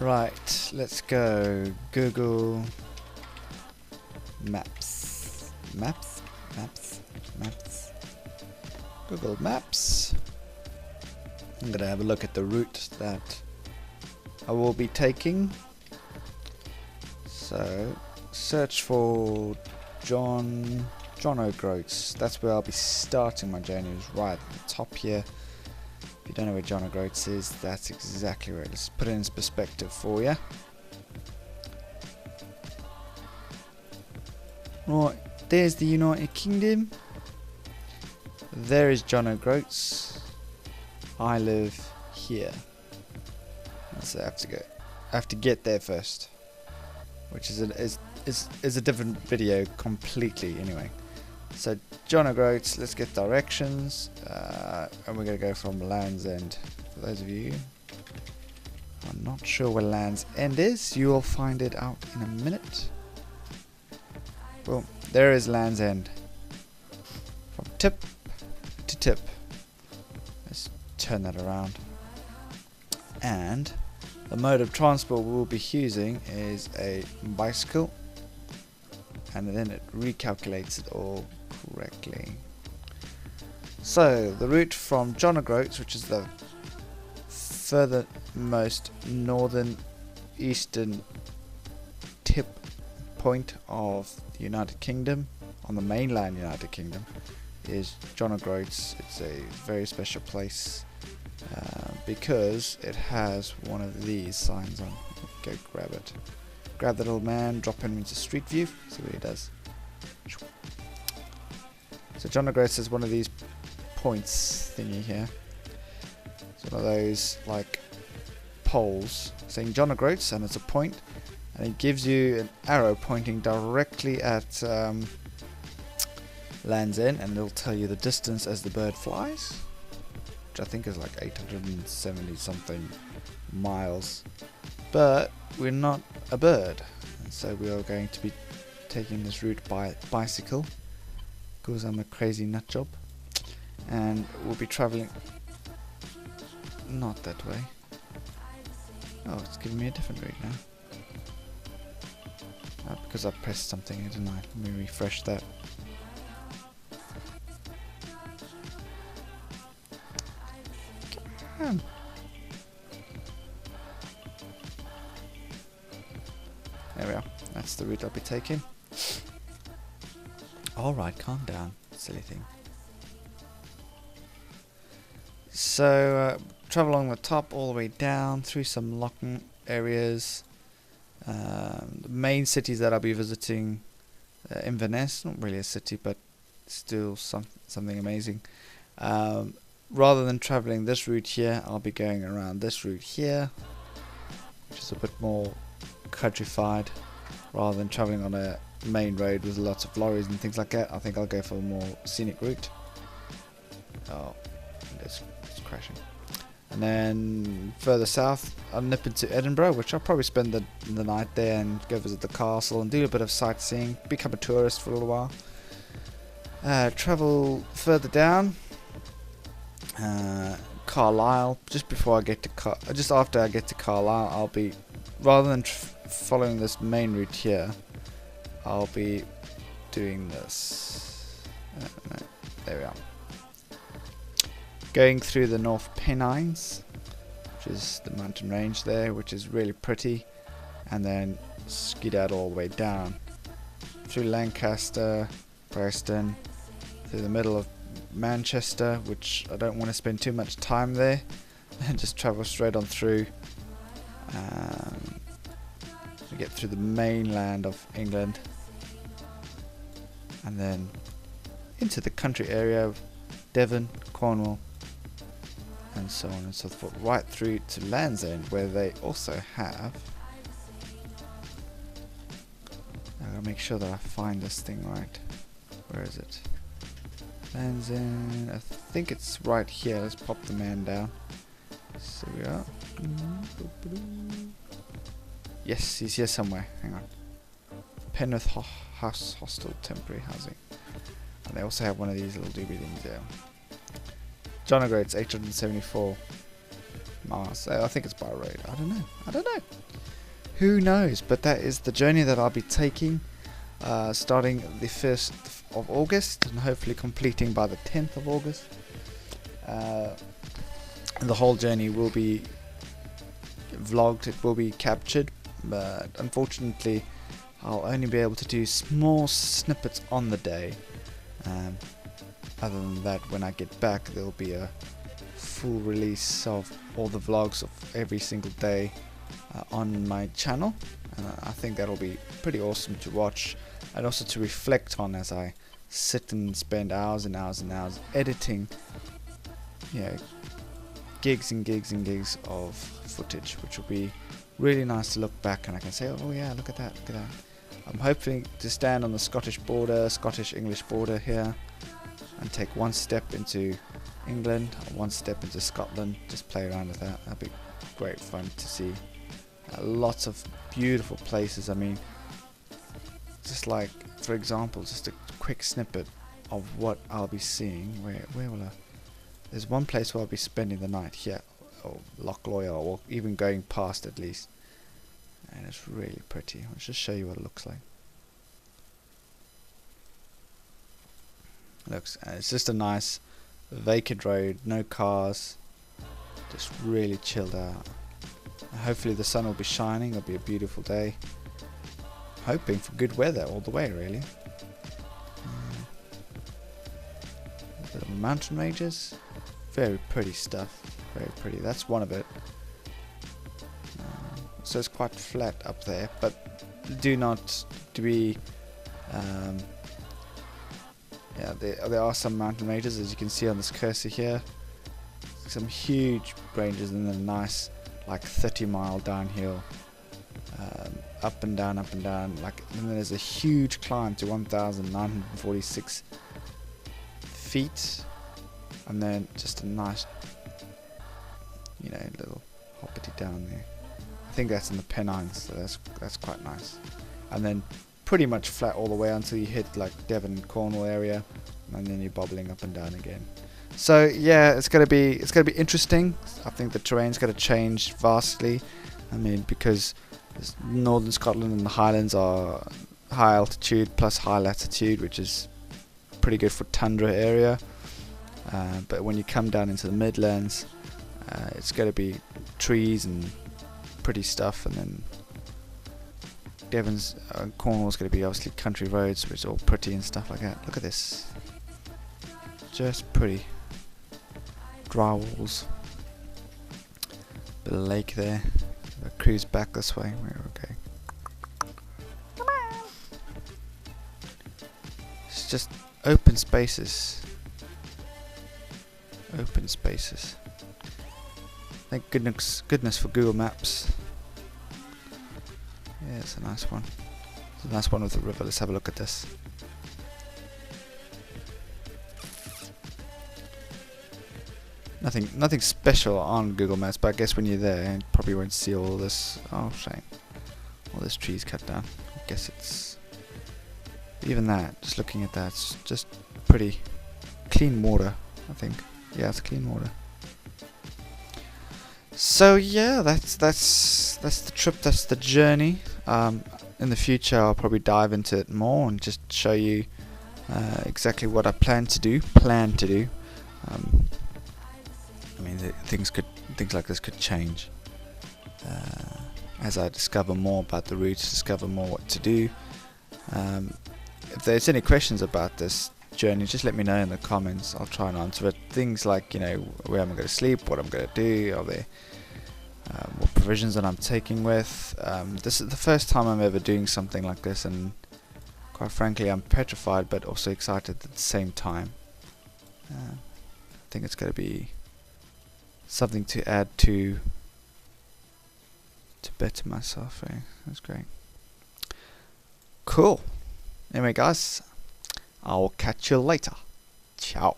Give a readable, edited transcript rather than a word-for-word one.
Right, let's go. Google Maps. Maps? Maps? Maps? Google Maps. I'm going to have a look at the route that I will be taking. So, search for Jono Groats. That's where I'll be starting my journey, is right at the top here. If you don't know where Jono Groats is, that's exactly where it is. Let's put it in perspective for you. Right, there's the United Kingdom. There is Jono Groats. I live here. So I have to get there first, which is a different video completely anyway. So Jono Groats, let's get directions, and we're going to go from Land's End. For those of you I'm not sure where Land's End is, you will find it out in a minute. Well, there is Land's End. From tip to tip. Let's turn that around. And the mode of transport we'll be using is a bicycle, and then it recalculates it all correctly. So the route from Jono Groats, which is the furthermost northern eastern tip point of the United Kingdom, on the mainland United Kingdom, is Jono Groats. It's a very special place because it has one of these signs on. Go grab it. Grab that old man, drop him into street view, see what he does. So Jono Groats has one of these points thingy here. It's one of those like poles saying Jono Groats, and it's a point, and it gives you an arrow pointing directly at Land's End, and it'll tell you the distance as the bird flies, which I think is like 870 something miles. But we're not a bird, and so we are going to be taking this route by bicycle because I'm a crazy nut job, and we'll be traveling not that way. Oh, it's giving me a different route now. Because I pressed something, didn't I? Let me refresh that. Come on. There we are. That's the route I'll be taking. Alright, calm down, silly thing. So, travel along the top all the way down through some locked areas. The main cities that I'll be visiting, Inverness, not really a city, but still something amazing. Rather than traveling this route here, I'll be going around this route here, which is a bit more countrified. Rather than traveling on a main road with lots of lorries and things like that, I think I'll go for a more scenic route. Oh, it's crashing. And then further south, I'll nip into Edinburgh, which I'll probably spend the night there and go visit the castle and do a bit of sightseeing, become a tourist for a little while. Travel further down, Carlisle. Just after I get to Carlisle, I'll be, rather than following this main route here, I'll be doing this. No, there we are. Going through the North Pennines, which is the mountain range there, which is really pretty, and then skedaddle all the way down through Lancaster, Preston, through the middle of Manchester, which I don't want to spend too much time there, and just travel straight on through. Get through the mainland of England, and then into the country area of Devon, Cornwall, and so on and so forth, right through to Land's End, where they also have, I gotta make sure that I find this thing right. Where is it? Land's End, I think it's right here. Let's pop the man down. So we are. Yes, he's here somewhere. Hang on. Penrith House Hostel Temporary Housing. And they also have one of these little doobie things there. Jono Groats, 874 Mars. I think it's by road. I don't know. Who knows? But that is the journey that I'll be taking, starting the 1st of August and hopefully completing by the 10th of August. The whole journey will be vlogged, it will be captured, but unfortunately I'll only be able to do small snippets on the day. Other than that, when I get back, there'll be a full release of all the vlogs of every single day on my channel, and I think that'll be pretty awesome to watch and also to reflect on as I sit and spend hours and hours and hours editing, you know, gigs and gigs and gigs of footage, which will be really nice to look back and I can say, oh yeah, look at that. I'm hoping to stand on the Scottish-English border here and take one step into England, one step into Scotland, just play around with that. That'd be great fun to see. Lots of beautiful places. I mean, just like, for example, just a quick snippet of what I'll be seeing. Where will I? There's one place where I'll be spending the night here, or Loch Loyal, or even going past at least. And it's really pretty. I'll just show you what it looks like. It's just a nice vacant road, no cars, just really chilled out. Hopefully the sun will be shining. It'll be a beautiful day. Hoping for good weather all the way, really. A bit of mountain ranges, very pretty stuff. Very pretty. That's one of it. So it's quite flat up there, but do not to be. Yeah, there are some mountain ranges, as you can see on this cursor here. Some huge ranges and then a nice, like 30-mile downhill, up and down, like, and then there's a huge climb to 1,946 feet, and then just a nice, you know, little hoppity down there. I think that's in the Pennines, so that's quite nice. And then pretty much flat all the way until you hit like Devon and Cornwall area, and then you're bobbling up and down again. So yeah, it's gonna be interesting. I think the terrain's gonna change vastly. I mean, because northern Scotland and the Highlands are high altitude plus high latitude, which is pretty good for tundra area. But when you come down into the Midlands, it's gonna be trees and pretty stuff, and then Devon's Cornwall's going to be obviously country roads, which is all pretty and stuff like that. Look at this, just pretty. Dry walls, bit of lake there. We'll cruise back this way. We're okay. It's just open spaces. Open spaces. Thank goodness for Google Maps. Yeah, it's a nice one. It's a nice one with the river. Let's have a look at this. Nothing special on Google Maps, but I guess when you're there, you probably won't see all this. Oh, shame. All this trees cut down. I guess it's even that. Just looking at that, it's just pretty clean water. I think. Yeah, it's clean water. So yeah, that's the trip. That's the journey. In the future, I'll probably dive into it more and just show you exactly what I plan to do. I mean, things like this could change as I discover more about the routes, discover more what to do. If there's any questions about this journey, just let me know in the comments. I'll try and answer it. Things like, you know, where am I going to sleep, what I'm going to do, are there what provisions that I'm taking with. This is the first time I'm ever doing something like this, and quite frankly I'm petrified but also excited at the same time. I think it's going to be something to add to better myself. That's great. Cool. Anyway guys, I'll catch you later. Ciao.